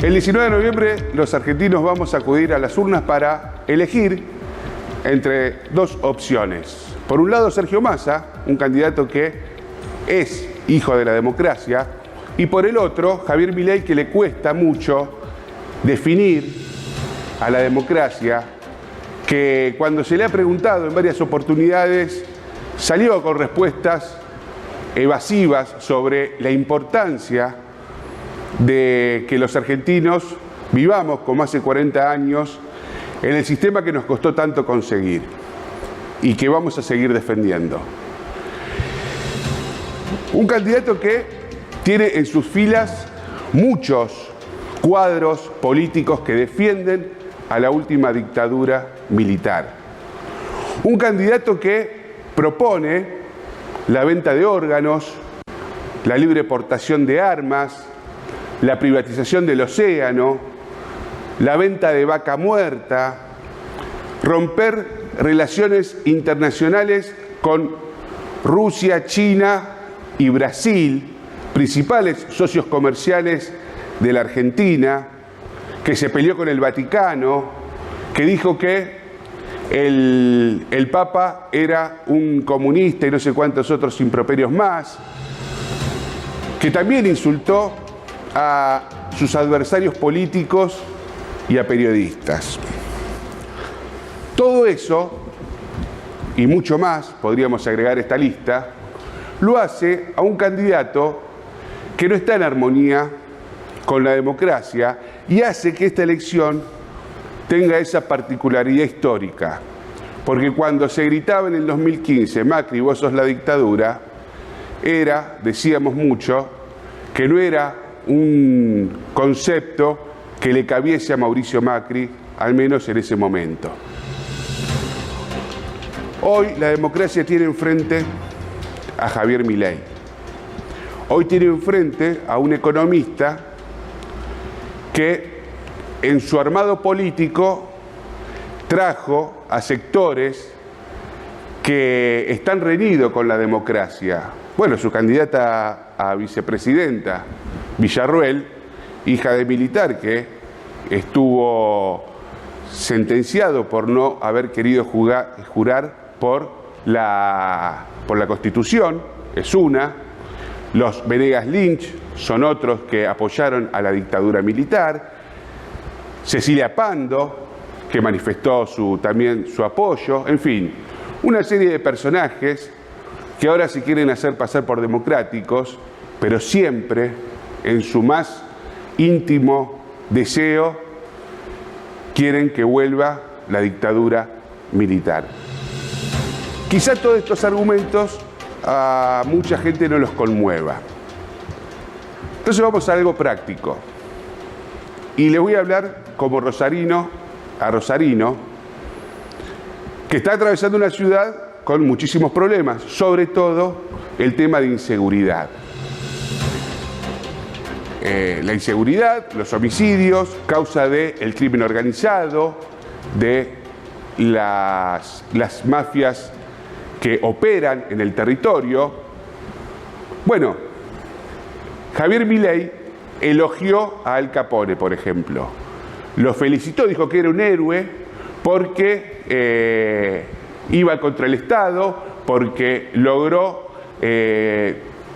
El 19 de noviembre los argentinos vamos a acudir a las urnas para elegir entre dos opciones. Por un lado, Sergio Massa, un candidato que es hijo de la democracia, y por el otro, Javier Milei, que le cuesta mucho definir a la democracia, que cuando se le ha preguntado en varias oportunidades, salió con respuestas evasivas sobre la importancia de que los argentinos vivamos como hace 40 años en el sistema que nos costó tanto conseguir y que vamos a seguir defendiendo. Un candidato que tiene en sus filas muchos cuadros políticos que defienden a la última dictadura militar. Un candidato que propone la venta de órganos, la libre portación de armas, la privatización del océano, la venta de vaca muerta, romper relaciones internacionales con Rusia, China y Brasil, principales socios comerciales de la Argentina, que se peleó con el Vaticano, que dijo que el Papa era un comunista y no sé cuántos otros improperios más, que también insultó a sus adversarios políticos y a periodistas. Todo eso, y mucho más, podríamos agregar a esta lista, lo hace a un candidato que no está en armonía con la democracia y hace que esta elección tenga esa particularidad histórica. Porque cuando se gritaba en el 2015, Macri, vos sos la dictadura, decíamos mucho, que no era un concepto que le cabiese a Mauricio Macri, al menos en ese momento. Hoy la democracia tiene enfrente a Javier Milei. Hoy tiene enfrente a un economista que en su armado político trajo a sectores que están reñidos con la democracia. Bueno, su candidata a vicepresidenta, Villarruel, hija de militar que estuvo sentenciado por no haber querido jurar por la Constitución, es una. Los Venegas Lynch son otros que apoyaron a la dictadura militar. Cecilia Pando, que manifestó también su apoyo. En fin, una serie de personajes que ahora se quieren hacer pasar por democráticos, pero siempre en su más íntimo deseo quieren que vuelva la dictadura militar. Quizá todos estos argumentos a mucha gente no los conmueva. Entonces vamos a algo práctico. Y les voy a hablar como rosarino, que está atravesando una ciudad con muchísimos problemas, sobre todo el tema de inseguridad. La inseguridad, los homicidios, causa del crimen organizado, de las mafias que operan en el territorio. Bueno, Javier Milei elogió a Al Capone, por ejemplo. Lo felicitó, dijo que era un héroe porque iba contra el Estado, porque logró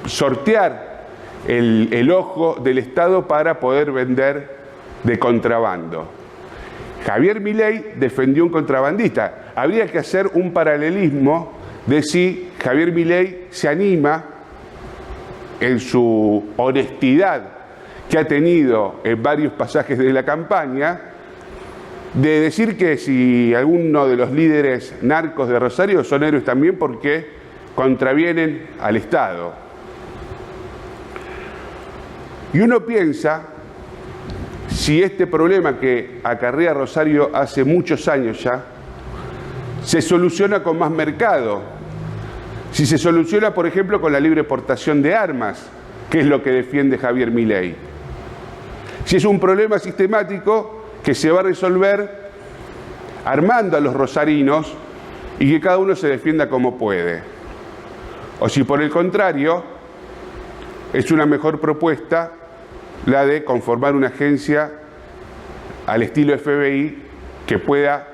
sortear el ojo del Estado para poder vender de contrabando. Javier Milei defendió un contrabandista. Habría que hacer un paralelismo de si Javier Milei se anima en su honestidad que ha tenido en varios pasajes de la campaña, de decir que si alguno de los líderes narcos de Rosario son héroes también porque contravienen al Estado. Y uno piensa, si este problema que acarrea Rosario hace muchos años ya, se soluciona con más mercado, si se soluciona, por ejemplo, con la libre portación de armas, que es lo que defiende Javier Milei. Si es un problema sistemático que se va a resolver armando a los rosarinos y que cada uno se defienda como puede. O si por el contrario es una mejor propuesta la de conformar una agencia al estilo FBI que pueda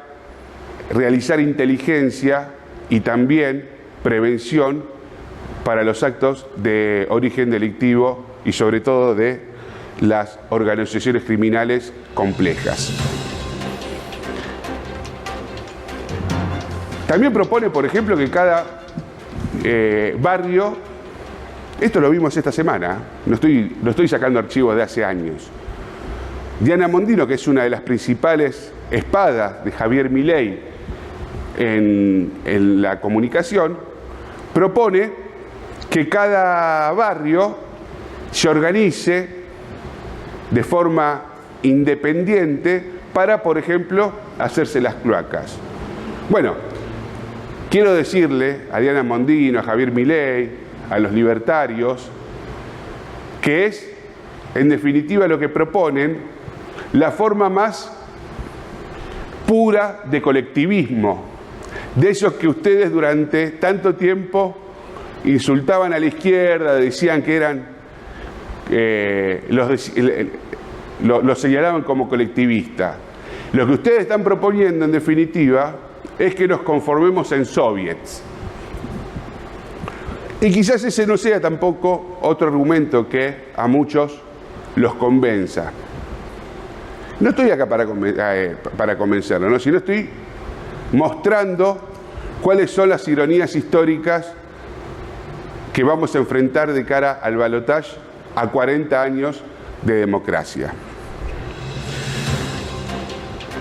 realizar inteligencia y también prevención para los actos de origen delictivo y sobre todo de las organizaciones criminales complejas. También propone, por ejemplo, que cada barrio, esto lo vimos esta semana, no estoy sacando archivos de hace años. Diana Mondino, que es una de las principales espadas de Javier Milei en la comunicación, propone que cada barrio se organice de forma independiente para, por ejemplo, hacerse las cloacas. Bueno, quiero decirle a Diana Mondino, a Javier Milei, a los libertarios, que es, en definitiva, lo que proponen, la forma más pura de colectivismo, de esos que ustedes durante tanto tiempo insultaban a la izquierda, decían que eran, los señalaban como colectivistas. Lo que ustedes están proponiendo, en definitiva, es que nos conformemos en soviets. Y quizás ese no sea tampoco otro argumento que a muchos los convenza. No estoy acá para convencerlo, ¿no? Sino estoy mostrando cuáles son las ironías históricas que vamos a enfrentar de cara al balotaje a 40 años de democracia.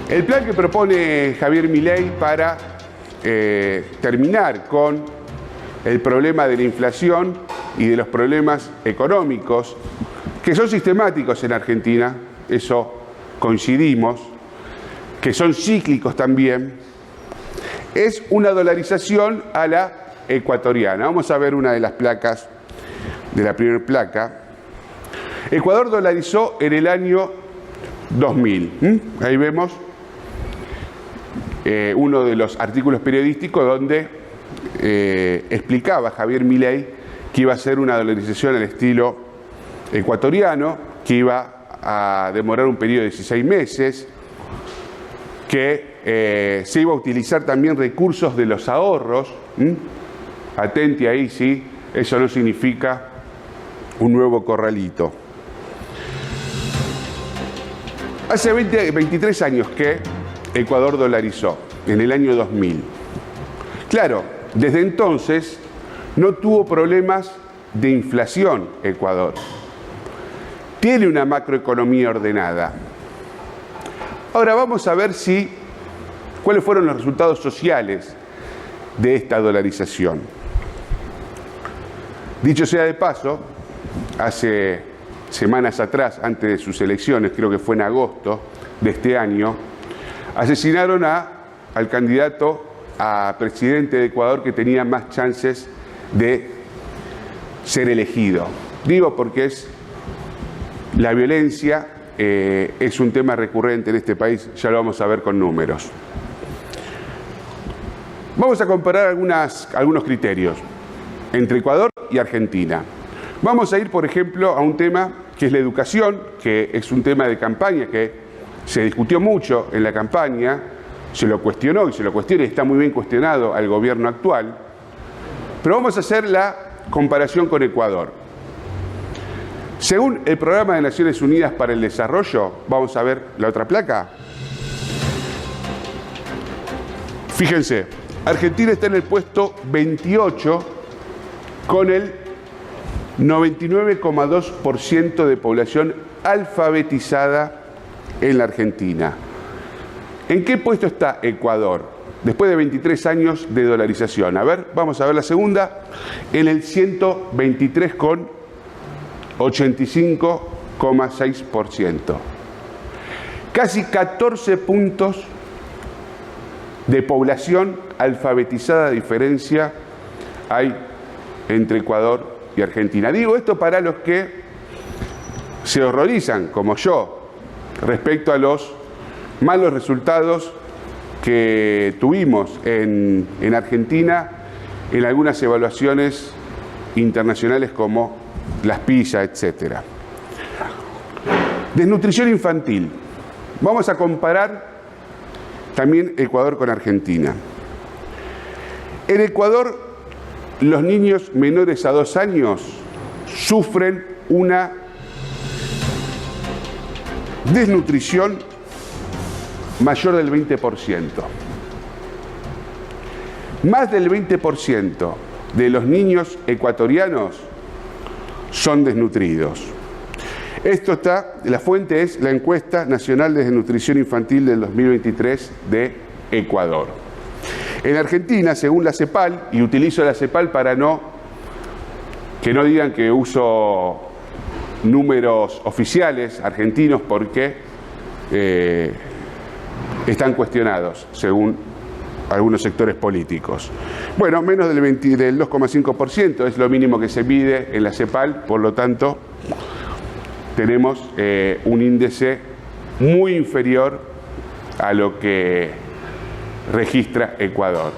El plan que propone Javier Milei para terminar con el problema de la inflación y de los problemas económicos, que son sistemáticos en Argentina, eso coincidimos, que son cíclicos también, es una dolarización a la ecuatoriana. Vamos a ver una de las placas, de la primera placa. Ecuador dolarizó en el año 2000. Ahí vemos uno de los artículos periodísticos donde explicaba Javier Milei que iba a ser una dolarización al estilo ecuatoriano, que iba a demorar un periodo de 16 meses, que se iba a utilizar también recursos de los ahorros. Atenti ahí, sí, eso no significa un nuevo corralito. Hace 23 años que Ecuador dolarizó, en el año 2000. Claro, desde entonces no tuvo problemas de inflación Ecuador. Tiene una macroeconomía ordenada. Ahora vamos a ver cuáles fueron los resultados sociales de esta dolarización. Dicho sea de paso, hace semanas atrás, antes de sus elecciones, creo que fue en agosto de este año, asesinaron al candidato a presidente de Ecuador que tenía más chances de ser elegido. Digo porque la violencia es un tema recurrente en este país, ya lo vamos a ver con números. Vamos a comparar algunos criterios entre Ecuador y Argentina. Vamos a ir, por ejemplo, a un tema que es la educación, que es un tema de campaña que se discutió mucho en la campaña, se lo cuestionó y se lo cuestiona y está muy bien cuestionado al gobierno actual. Pero vamos a hacer la comparación con Ecuador. Según el Programa de Naciones Unidas para el Desarrollo, vamos a ver la otra placa. Fíjense, Argentina está en el puesto 28 con el 99,2% de población alfabetizada en la Argentina. ¿En qué puesto está Ecuador? Después de 23 años de dolarización. A ver, vamos a ver la segunda. En el 123,85,6%. Casi 14 puntos de población alfabetizada de diferencia hay entre Ecuador y Argentina. Digo esto para los que se horrorizan, como yo, respecto a los malos resultados que tuvimos en Argentina en algunas evaluaciones internacionales como las PISA, etc. Desnutrición infantil. Vamos a comparar también Ecuador con Argentina. En Ecuador, los niños menores a 2 años sufren una desnutrición mayor del 20%. Más del 20% de los niños ecuatorianos son desnutridos. Esto está, la fuente es la Encuesta Nacional de Desnutrición Infantil del 2023 de Ecuador. En Argentina, según la CEPAL, y utilizo la CEPAL para que no digan que uso números oficiales argentinos porque están cuestionados, según algunos sectores políticos. Bueno, menos del 2,5% es lo mínimo que se mide en la CEPAL, por lo tanto, tenemos un índice muy inferior a lo que registra Ecuador.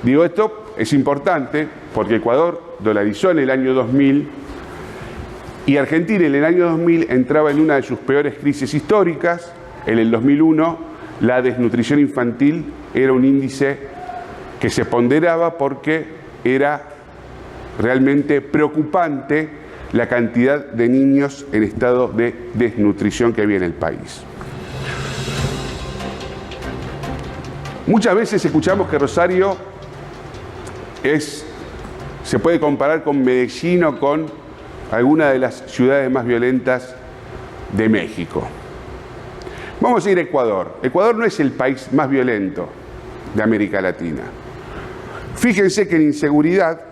Digo, esto es importante porque Ecuador dolarizó en el año 2000 y Argentina en el año 2000 entraba en una de sus peores crisis históricas. En el 2001 la desnutrición infantil era un índice que se ponderaba porque era realmente preocupante la cantidad de niños en estado de desnutrición que había en el país. Muchas veces escuchamos que Rosario se puede comparar con Medellín o con alguna de las ciudades más violentas de México. Vamos a ir a Ecuador. Ecuador no es el país más violento de América Latina. Fíjense que en inseguridad,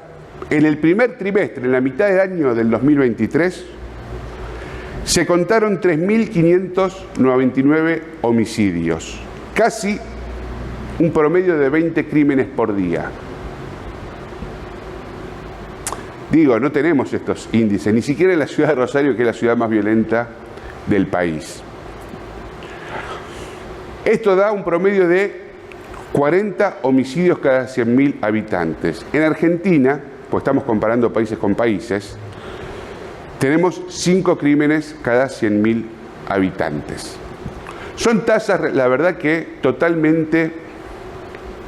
en el primer trimestre, en la mitad del año del 2023, se contaron 3.599 homicidios, casi un promedio de 20 crímenes por día. Digo, no tenemos estos índices, ni siquiera en la ciudad de Rosario, que es la ciudad más violenta del país. Esto da un promedio de 40 homicidios cada 100.000 habitantes. En Argentina, pues estamos comparando países con países, tenemos 5 crímenes cada 100.000 habitantes. Son tasas, la verdad que totalmente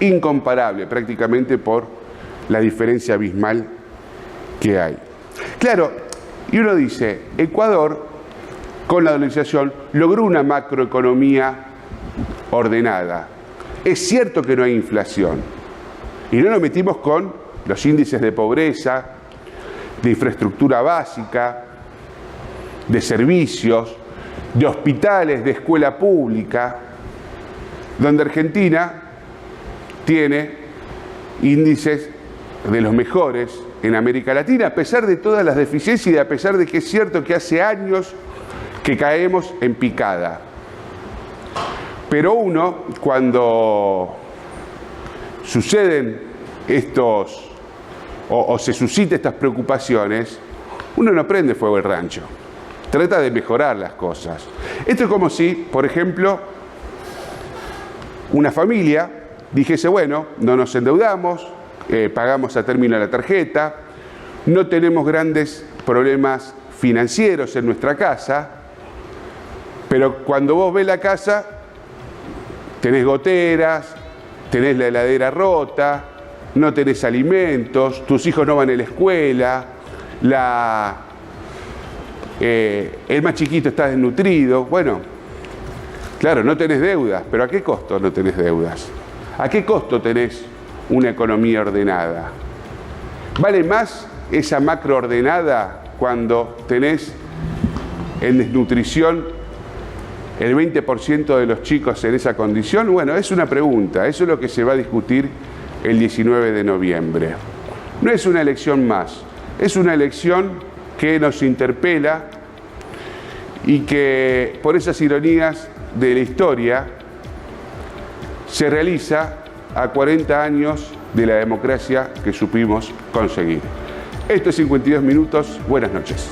incomparables, prácticamente por la diferencia abismal que hay. Claro, y uno dice, Ecuador, con la dolarización, logró una macroeconomía ordenada. Es cierto que no hay inflación, y no nos metimos con los índices de pobreza, de infraestructura básica, de servicios, de hospitales, de escuela pública, donde Argentina tiene índices de los mejores en América Latina, a pesar de todas las deficiencias y a pesar de que es cierto que hace años que caemos en picada. Pero uno, cuando suceden estos o se suscitan estas preocupaciones, uno no prende fuego el rancho, trata de mejorar las cosas. Esto es como si, por ejemplo, una familia dijese, bueno, no nos endeudamos, pagamos a término la tarjeta, no tenemos grandes problemas financieros en nuestra casa, pero cuando vos ves la casa, tenés goteras, tenés la heladera rota, no tenés alimentos, tus hijos no van a la escuela, el más chiquito está desnutrido. Bueno, claro, no tenés deudas, pero ¿a qué costo no tenés deudas? ¿A qué costo tenés una economía ordenada? ¿Vale más esa macro ordenada cuando tenés en desnutrición el 20% de los chicos en esa condición? Bueno, es una pregunta, eso es lo que se va a discutir el 19 de noviembre. No es una elección más, es una elección que nos interpela y que, por esas ironías de la historia, se realiza a 40 años de la democracia que supimos conseguir. Esto es 52 minutos. Buenas noches.